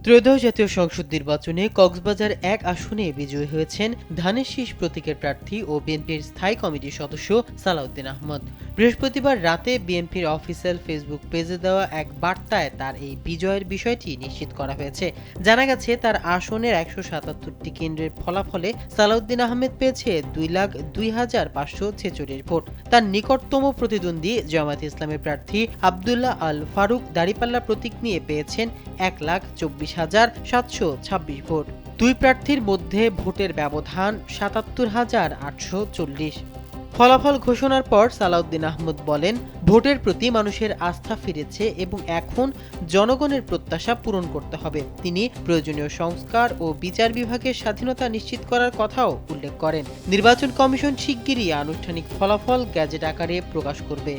ত্রয়োদশ জাতীয় সংসদ নির্বাচনে কক্সবাজার ১ আসনে বিজয়ী হয়েছেন ধানের শীষ প্রতীকের প্রার্থী ও বিএনপির স্থায়ী কমিটির সদস্য সালাউদ্দিন আহমদ। বৃহস্পতিবার রাতে বিএনপির অফিসিয়াল ফেসবুক পেজে দেওয়া এক বার্তায় তার এই বিজয়ের বিষয়টি নিশ্চিত করা হয়েছে। জানা গেছে, তার আসনের ১৭৭টি কেন্দ্রের ফলাফলে সালাউদ্দিন আহমেদ পেয়েছে ২,০২,৫৪৬ ভোট। তার নিকটতম প্রতিদ্বন্দ্বী জামায়াত ইসলামের প্রার্থী আব্দুল্লাহ আল ফারুক দাঁড়িপাল্লা প্রতীক নিয়ে পেয়েছেন ১,২৪,৭২৬ ভোট। দুই প্রার্থীর মধ্যে ভোটের ব্যবধান ৭৭,৮৪০। ফলাফল ঘোষণার পর সালাউদ্দিন আহমদ বলেন, ভোটের প্রতি মানুষের আস্থা ফিরেছে এবং এখন জনগণের প্রত্যাশা পূরণ করতে হবে। তিনি প্রয়োজনীয় সংস্কার ও বিচার বিভাগের স্বাধীনতা নিশ্চিত করার কথাও উল্লেখ করেন। নির্বাচন কমিশন শিগগিরই আনুষ্ঠানিক ফলাফল গ্যাজেট আকারে প্রকাশ করবে।